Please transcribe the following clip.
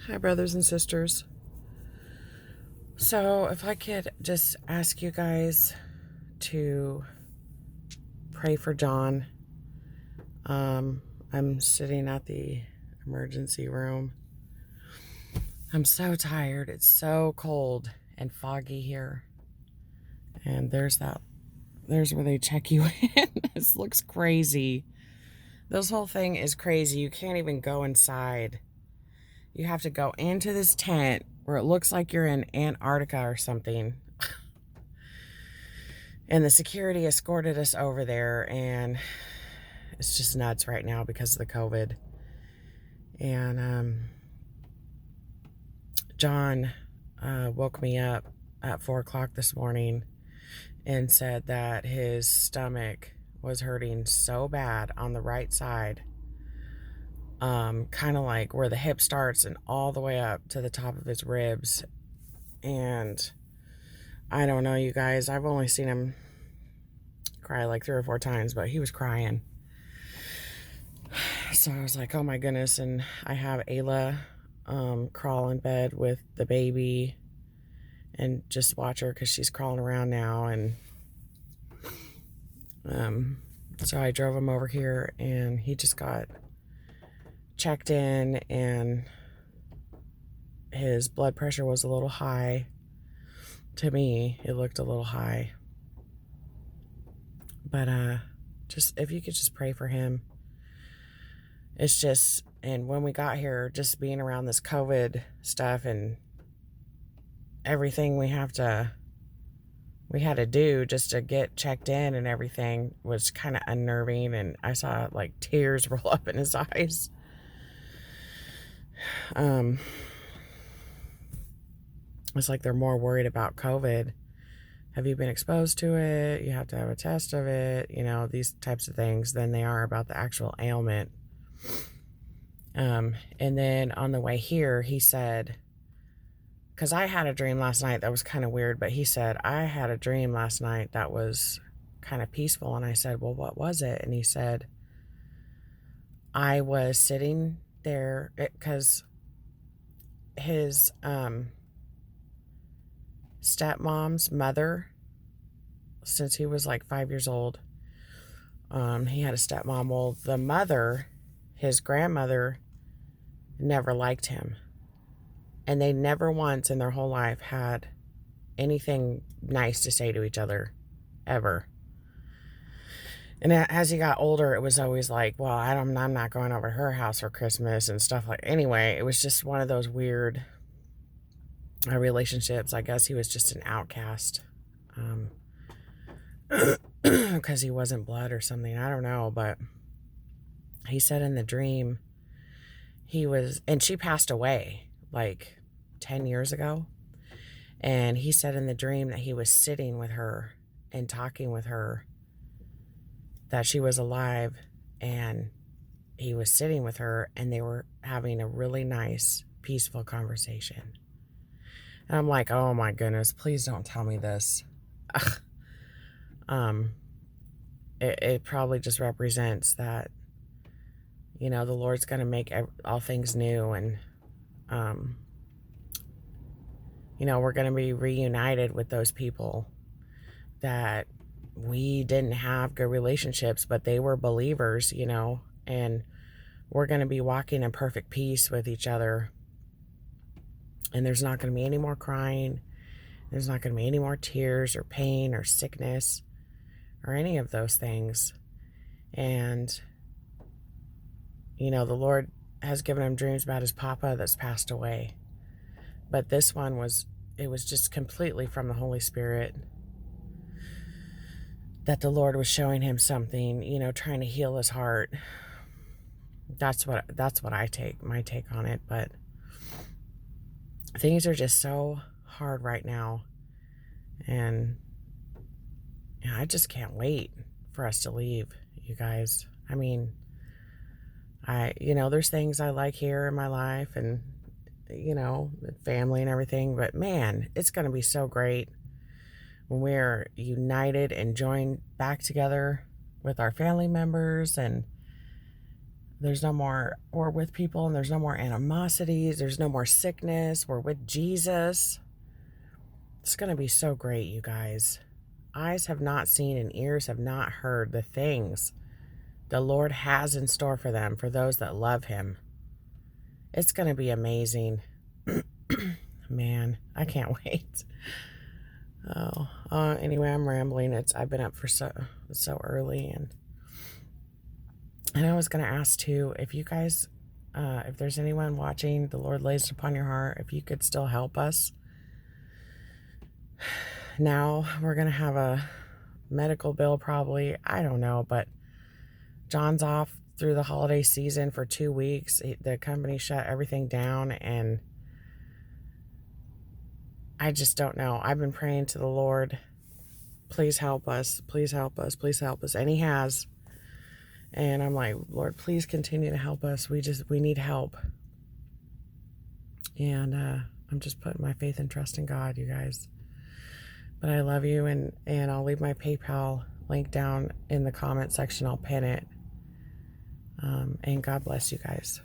Hi, brothers and sisters. So, if I could just ask you guys to pray for John. I'm sitting at the emergency room. I'm so tired. It's so cold and foggy here. And there's where they check you in. This looks crazy. This whole thing is crazy. You can't even go inside. You have to go into this tent where it looks like you're in Antarctica or something. And the security escorted us over there, and it's just nuts right now because of the COVID. And John woke me up at 4 o'clock this morning and said that his stomach was hurting so bad on the right side, kind of like where the hip starts and all the way up to the top of his ribs. And I don't know, you guys, I've only seen him cry like 3 or 4 times, but he was crying. So I was like, oh my goodness. And I have Ayla crawl in bed with the baby and just watch her because she's crawling around now. And so I drove him over here, and he just got checked in, and his blood pressure was a little high. To me, it looked a little high. But just if you could just pray for him. It's just, and when we got here, just being around this COVID stuff and everything we had to do just to get checked in and everything was kind of unnerving. And I saw like tears roll up in his eyes. It's like they're more worried about COVID. Have you been exposed to it? You have to have a test of it, these types of things, than they are about the actual ailment. And then on the way here, he said, because I had a dream last night that was kind of weird, but he said, I had a dream last night that was kind of peaceful. And I said, well, what was it? And he said, I was sitting there because his stepmom's mother, since he was like 5 years old, he had a stepmom. Well, the mother, his grandmother, never liked him. And they never once in their whole life had anything nice to say to each other, ever. And as he got older, it was always like, well, I'm not going over to her house for Christmas and stuff like. Anyway, it was just one of those weird relationships. I guess he was just an outcast because he wasn't blood or something. I don't know, but he said in the dream and she passed away like 10 years ago. And he said in the dream that he was sitting with her and talking with her, that she was alive, and he was sitting with her, and they were having a really nice, peaceful conversation. And I'm like, oh my goodness, please don't tell me this. It probably just represents that, the Lord's going to make all things new, and, we're going to be reunited with those people that we didn't have good relationships, but they were believers, and we're going to be walking in perfect peace with each other. And there's not going to be any more crying. There's not going to be any more tears or pain or sickness or any of those things. And, the Lord has given him dreams about his papa that's passed away. But this one was just completely from the Holy Spirit, that the Lord was showing him something, trying to heal his heart. That's what my take on it. But things are just so hard right now. And I just can't wait for us to leave, you guys. I mean, there's things I like here in my life, and, family and everything. But man, it's going to be so great when we're united and joined back together with our family members. And There's no more, we're with people and there's no more animosities. There's no more sickness. We're with Jesus. It's going to be so great, you guys. Eyes have not seen and ears have not heard the things the Lord has in store for them, for those that love him. It's going to be amazing. Man, I can't wait. Anyway, I'm rambling. I've been up for so early, and I was going to ask too, if you guys, if there's anyone watching, the Lord lays it upon your heart, if you could still help us. Now we're going to have a medical bill probably. I don't know, but John's off through the holiday season for 2 weeks. The company shut everything down, and I just don't know. I've been praying to the Lord, please help us, please help us, please help us. And he has. And I'm like, Lord, please continue to help us. We need help. And I'm just putting my faith and trust in God, you guys. But I love you, and I'll leave my PayPal link down in the comment section. I'll pin it. And God bless you guys.